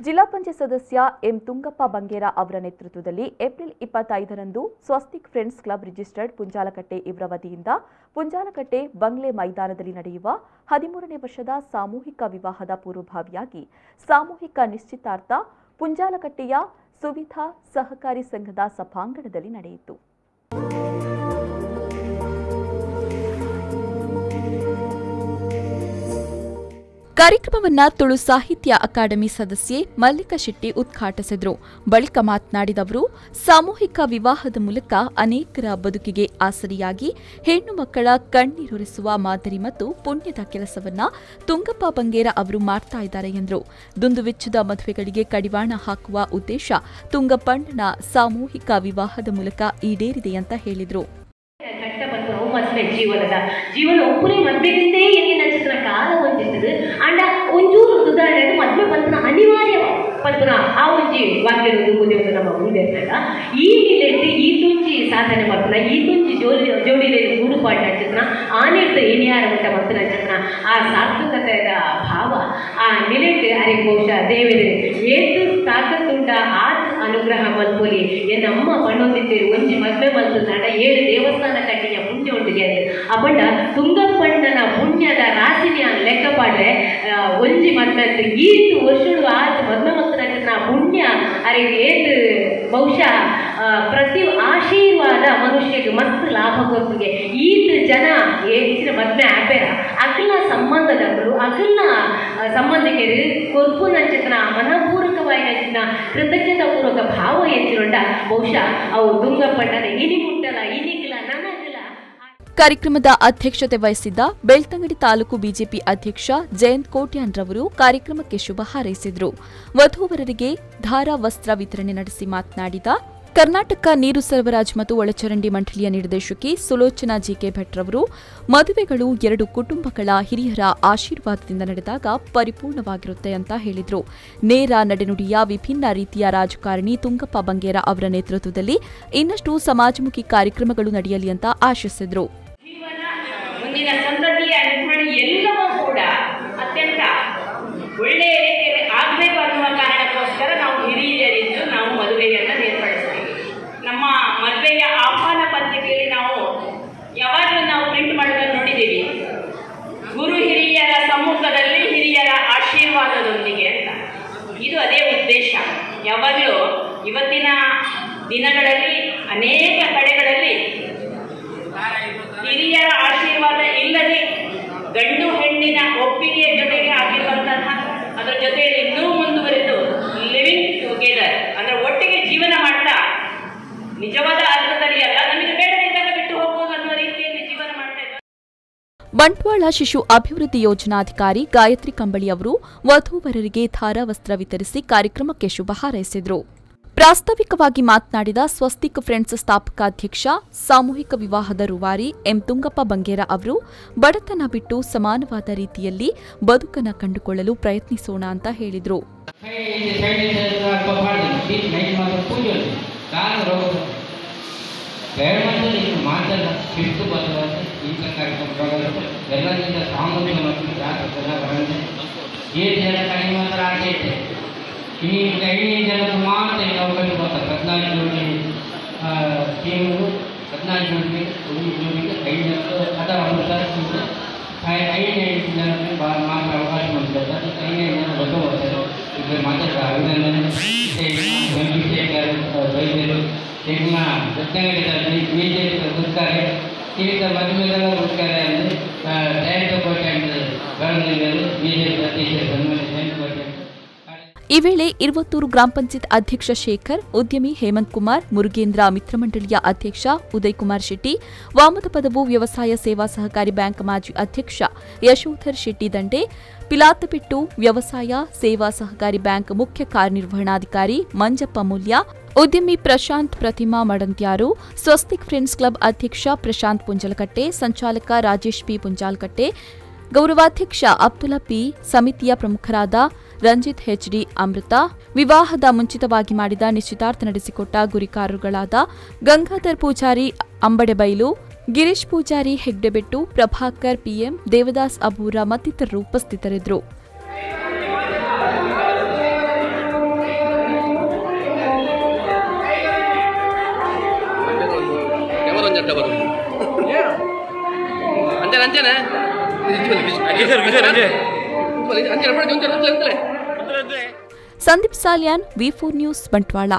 ಜಿಲ್ಲಾ ಪಂಚಾಯತ್ ಸದಸ್ಯ ಎಂ ತುಂಗಪ್ಪ ಬಂಗೇರ ಅವರ ನೇತೃತ್ವದಲ್ಲಿ ಏಪ್ರಿಲ್ 25ರಂದು Swastik friends club registered Punjalkatte ಇವರ ವತಿಯಿಂದ ಪುಂಜಾಲಕಟ್ಟೆ ಬಂಗ್ಲೆ ಮೈದಾನದಲ್ಲಿ ನಡೆಯುವ 13ನೇ ವರ್ಷದ ಸಾಮೂಹಿಕ ವಿವಾಹದ ಪೂರ್ವಭಾವಿಯಾಗಿ ಸಾಮೂಹಿಕ ನಿಶ್ಚಿತಾರ್ಥ ಪುಂಜಾಲಕಟ್ಟೆಯ ಸುವಿಧಾ ಸಹಕಾರಿ ಸಂಘದ ಸಭಾಂಗಣದಲ್ಲಿ ನಡೆಯಿತು. ಕಾರ್ಯಕ್ರಮವನ್ನ ತುಳು ಸಾಹಿತ್ಯ ಅಕಾಡೆಮಿ ಸದಸ್ಯೆ ಮಲ್ಲಿಕಾ ಶೆಟ್ಟಿ ಉದ್ಘಾಟಿಸಿದರು. ಬಳಿಕ ಮಾತನಾಡಿದ ಅವರು, ಸಾಮೂಹಿಕ ವಿವಾಹದ ಮೂಲಕ ಅನೇಕರ ಬದುಕಿಗೆ ಆಸರಿಯಾಗಿ ಹೆಣ್ಣು ಮಕ್ಕಳ ಕಣ್ಣೀರೊರೆಸುವ ಮಾದರಿ ಮತ್ತು ಪುಣ್ಯದ ಕೆಲಸವನ್ನ ತುಂಗಪ್ಪ ಬಂಗೇರ ಅವರು ಮಾಡ್ತಾ ಇದ್ದಾರೆ ಎಂದರು. ದುಂದುವೆಚ್ಚದ ಮದುವೆಗಳಿಗೆ ಕಡಿವಾಣ ಹಾಕುವ ಉದ್ದೇಶ ತುಂಗಪ್ಪಣ್ಣನ ಸಾಮೂಹಿಕ ವಿವಾಹದ ಮೂಲಕ ಈಡೇರಿದೆ ಅಂತ ಹೇಳಿದರು. ಜೀವನ ಒಬ್ಬರೇ ಮದ್ವೆಗಿಂತೇ ಏನಿನ ಚಿತ್ರ ಕಾಲ ಹೊಂದಿರ್ತದೆ ಅಂಡ ಒಂಚೂರು ಸುಧಾರಣೆ ಮದ್ವೆ ಪಂತನ ಅನಿವಾರ್ಯ ಪಂತನ ಆ ಒಂಜಿ ವಾಕ್ಯರು ಮುಂದೆ ಒಂದು ನಮ್ಮ ಮುಂದೆ ಇರ್ತದ ಈ ನಿಲೆಯಲ್ಲಿ ಈ ತುಂಚಿ ಸಾಧನೆ ಮಾಡ್ತಾನ ಈ ತುಂಚಿ ಜೋಡಿಯಲ್ಲಿ ಗೂಡುಪಾಟ ಚಿತ್ರ ಆನೆಡ್ದು ಏನಿಯಾರ ಮಟ್ಟ ಮಂತ್ರ ಚಿತ್ರ ಆ ಸಾರ್ಥಕತೆಯ ಭಾವ ಆ ನಿಲೆಟ್ಟು ಅರೆ ಬಹುಶಃ ದೇವರು ಏತು ತಾಕತ್ತುಂಡ ಆ ಅನುಗ್ರಹ ಮಲ್ಪೊಲಿ ನಮ್ಮ ಪಣ್ಣೊಂದಿದ್ದೇರು ಒಂಜಿ ಮದ್ವೆ ಬಂತು ನಡ 7 ದೇವಸ್ಥಾನ ಕಟ್ಟಿಯ ಪುಣ್ಯ ಉಂಟಿಗೆ ಅಪಂಡ ತುಂಗಪ್ಪಣ್ಣನ ಪುಣ್ಯದ ರಾಶಿನಿಯ ಲೆಕ್ಕಪಾಡ್ರೆ ಒಂಜಿ ಮದ್ವೆ ಈತು ವರ್ಷಗಳು ಆತ ಮದ್ವೆ ಮಂತ್ರ ಪುಣ್ಯ ಅರೆ ಏತು ಬಹುಶಃ ಪ್ರತಿ ಆಶೀರ್ವಾದ ಮನುಷ್ಯಗೆ ಮತ್ತು ಲಾಭ ಕೊಟ್ಟಿಗೆ ಈತ ಜನ ಹೆಚ್ಚಿನ ಮದ್ವೆ ಆಪೇರ ಅಗಲ ಸಂಬಂಧದವರು ಅಗಲ ಸಂಬಂಧಿಕರು ಕೊರ್ಪು ನಚಿತ್ರ ಮನಪೂರ್ವಕವಾಗಿ ನಚಿತ್ರ ಕೃತಜ್ಞತಾಪೂರ್ವಕ ಭಾವ ಹೆಚ್ಚಿರುಂಡ ಬಹುಶಃ ಅವು ತುಂಗಪ್ಪಣ್ಣನ ಇನಿ ಮುಟ್ಟಲ ಇನಿಗಿಲ ನನಗಿಲ. ಕಾರ್ಯಕ್ರಮದ ಅಧ್ಯಕ್ಷತೆ ವಹಿಸಿದ್ದ ಬೆಳ್ತಂಗಡಿ ತಾಲೂಕು ಬಿಜೆಪಿ ಅಧ್ಯಕ್ಷ ಜಯಂತ್ ಕೋಟ್ಯಾನ್ ರವರು ಕಾರ್ಯಕ್ರಮಕ್ಕೆ ಶುಭ ಹಾರೈಸಿದರು. ವಧೂವರರಿಗೆ ಧಾರಾ ವಸ್ತ್ರ ವಿತರಣೆ ನಡೆಸಿ ಮಾತನಾಡಿದ ಕರ್ನಾಟಕ ನೀರು ಸರಬರಾಜು ಮತ್ತು ಒಳಚರಂಡಿ ಮಂಡಳಿಯ ನಿರ್ದೇಶಕಿ ಸುಲೋಚನಾ ಜಿಕೆ ಭಟ್ ರವರು, ಮದುವೆಗಳು 2 ಕುಟುಂಬಗಳ ಹಿರಿಯರ ಆಶೀರ್ವಾದದಿಂದ ನಡೆದಾಗ ಪರಿಪೂರ್ಣವಾಗಿರುತ್ತೆ ಅಂತ ಹೇಳಿದರು. ನೇರ ನಡೆನುಡಿಯ ವಿಭಿನ್ನ ರೀತಿಯ ರಾಜಕಾರಣಿ ತುಂಗಪ್ಪ ಬಂಗೇರ ಅವರ ನೇತೃತ್ವದಲ್ಲಿ ಇನ್ನಷ್ಟು ಸಮಾಜಮುಖಿ ಕಾರ್ಯಕ್ರಮಗಳು ನಡೆಯಲಿ ಅಂತ ಆಶಿಸಿದರು. ಮುಂದಿನ ಸಂತತಿಯ ನಿರ್ವಹಣೆ ಎಲ್ಲವೂ ಕೂಡ ಅತ್ಯಂತ ಒಳ್ಳೆಯ ರೀತಿಯಲ್ಲಿ ಆಗಬೇಕು ಅನ್ನುವ ಕಾರಣಕ್ಕೋಸ್ಕರ ನಾವು ಹಿರಿಯರಿದ್ದು ನಾವು ಮದುವೆಯನ್ನು ಏರ್ಪಡಿಸ್ತೀವಿ. ನಮ್ಮ ಮದುವೆಯ ಆಹ್ವಾನ ಪತ್ರಿಕೆಯಲ್ಲಿ ನಾವು ಯಾವಾಗಲೂ ನಾವು ಪ್ರಿಂಟ್ ಮಾಡೋದನ್ನು ನೋಡಿದ್ದೀವಿ, ಗುರು ಹಿರಿಯರ ಸಮ್ಮುಖದಲ್ಲಿ ಹಿರಿಯರ ಆಶೀರ್ವಾದದೊಂದಿಗೆ ಅಂತ. ಇದು ಅದೇ ಉದ್ದೇಶ. ಯಾವಾಗಲೂ ಇವತ್ತಿನ ದಿನಗಳಲ್ಲಿ ಅನೇಕ ಕಡೆಗಳಲ್ಲಿ ಹಿರಿಯರ ಆಶೀರ್ವಾದ ಇಲ್ಲದೆ ಗಂಡು ಹೆಣ್ಣಿನ ಒಪ್ಪಿಗೆಯ ಜೊತೆಗೆ ಆಗಿರುವಂತಹ ಅದರ ಜೊತೆಯಲ್ಲಿ ಇನ್ನೂ ಮುಂದುವರೆದು ಲಿವಿಂಗ್ ಟುಗೆದರ್ ಅಂದರೆ ಒಟ್ಟಿಗೆ ಜೀವನ ಮಾಡ್ತಾ ನಿಜವಾದ ಅರ್ಥದಲ್ಲಿ ಅಲ್ಲ ನಮಗೆ ಬೇಡದಿದ್ದಾಗ ಬಿಟ್ಟು ಹೋಗ್ಬೋದು ಅನ್ನುವ ರೀತಿಯಲ್ಲಿ ಜೀವನ ಮಾಡ್ತಾ ಇದ್ದಾರೆ. ಬಂಟ್ವಾಳ ಶಿಶು ಅಭಿವೃದ್ಧಿ ಯೋಜನಾಧಿಕಾರಿ ಗಾಯತ್ರಿ ಕಂಬಳಿ ಅವರು ವಧೂವರರಿಗೆ ಧಾರಾವಸ್ತ್ರ ವಿತರಿಸಿ ಕಾರ್ಯಕ್ರಮಕ್ಕೆ ಶುಭ ಹಾರೈಸಿದರು. ಪ್ರಾಸ್ತಾವಿಕವಾಗಿ ಮಾತನಾಡಿದ ಸ್ವಸ್ತಿಕ್ ಫ್ರೆಂಡ್ಸ್ ಸ್ಥಾಪಕಾಧ್ಯಕ್ಷ ಸಾಮೂಹಿಕ ವಿವಾಹದ ರೂವಾರಿ ಎಂ ತುಂಗಪ್ಪ ಬಂಗೇರ ಅವರು, ಬಡತನ ಬಿಟ್ಟು ಸಮಾನವಾದ ರೀತಿಯಲ್ಲಿ ಬದುಕನ್ನು ಕಂಡುಕೊಳ್ಳಲು ಪ್ರಯತ್ನಿಸೋಣ ಅಂತ ಹೇಳಿದರು. ಈ 5 ಜನರು ಮಾತ್ರ ಅವಕಾಶ ಬರ್ತಾರೆ. 14 ಜೋಡಿ ಟೀಮು 14 ಜೋಡಿಗೆ 5 ಜೋಡಿಗೆ 5 ಜನ ಅದರ ಅನುಸಾರ 5 ಜನರಿಗೆ ಮಾತ್ರ ಅವಕಾಶ ಮಾಡ್ತಾರೆ. ಅದಕ್ಕೆ 5 ಜನ ಹೊಸ ಬರ್ತಾರೆ. ಈಗ ಮಾತಾಡ ಅಭಿನಂದನೆ ವೈದ್ಯರು ಸಿಗ್ಮ ರತ್ನಗರಿ ಬಿಜೆಪಿ ಗುರುತಾರೆ ಸೀಮಿತ ಮದುವೆಗಳ ಗುರುತಾರೆ ಅಂದರೆ ಜಯಂತ ಕೋಟೆ ಅಂದರೆ ಬರಲಿಲ್ಲರು ಬಿಜೆಪಿ ಅಧ್ಯಕ್ಷ ಸನ್ಮಾನ್ಯ ಜಯಂತ ಕೋಟೆ. ಈ ವೇಳೆ ಇರುವತ್ತೂರು ಗ್ರಾಮ ಪಂಚಾಯತ್ ಅಧ್ಯಕ್ಷ ಶೇಖರ್, ಉದ್ಯಮಿ ಹೇಮಂತ್ ಕುಮಾರ್, ಮುರುಗೇಂದ್ರ ಮಿತ್ರ ಮಂಡಳಿಯ ಅಧ್ಯಕ್ಷ ಉದಯ್ ಕುಮಾರ್ ಶೆಟ್ಟಿ, ವಾಮದ ಪದವು ವ್ಯವಸಾಯ ಸೇವಾ ಸಹಕಾರಿ ಬ್ಯಾಂಕ್ ಮಾಜಿ ಅಧ್ಯಕ್ಷ ಯಶೋಧರ್ ಶೆಟ್ಟಿ ದಂಡೆ, ಪಿಲಾತಪೆಟ್ಟು ವ್ಯವಸಾಯ ಸೇವಾ ಸಹಕಾರಿ ಬ್ಯಾಂಕ್ ಮುಖ್ಯ ಕಾರ್ಯನಿರ್ವಹಣಾಧಿಕಾರಿ ಮಂಜಪ್ಪ ಮೂಲ್ಯ, ಉದ್ಯಮಿ ಪ್ರಶಾಂತ್ ಪ್ರತಿಮಾ ಮಡಂತ್ಯಾರು, ಸ್ವಸ್ತಿಕ್ ಫ್ರೆಂಡ್ಸ್ ಕ್ಲಬ್ ಅಧ್ಯಕ್ಷ ಪ್ರಶಾಂತ್ ಪುಂಜಲಕಟ್ಟೆ, ಸಂಚಾಲಕ ರಾಜೇಶ್ ಪಿ ಪುಂಜಾಲಕಟ್ಟೆ, ಗೌರವಾಧ್ಯಕ್ಷ ಅಬ್ದುಲ್ಲಾ ಪಿ, ಸಮಿತಿಯ ಪ್ರಮುಖರಾದ ರಂಜಿತ್ ಹೆಚ್ಡಿ ಅಮೃತ, ವಿವಾಹದ ಮುಂಚಿತವಾಗಿ ಮಾಡಿದ ನಿಶ್ಚಿತಾರ್ಥ ನಡೆಸಿಕೊಟ್ಟ ಗುರಿಕಾರರುಗಳಾದ ಗಂಗಾಧರ್ ಪೂಜಾರಿ ಅಂಬಡೆಬೈಲು, ಗಿರೀಶ್ ಪೂಜಾರಿ ಹೆಗ್ಡೆಬೆಟ್ಟು, ಪ್ರಭಾಕರ್ ಪಿಎಂ, ದೇವದಾಸ್ ಅಬೂರ ಮತ್ತಿತರರು ಉಪಸ್ಥಿತರಿದ್ದರು. ಸಂದೀಪ್ ಸಾಲ್ಯಾನ್, ವಿ4 ನ್ಯೂಸ್, ಬಂಟ್ವಾಳ.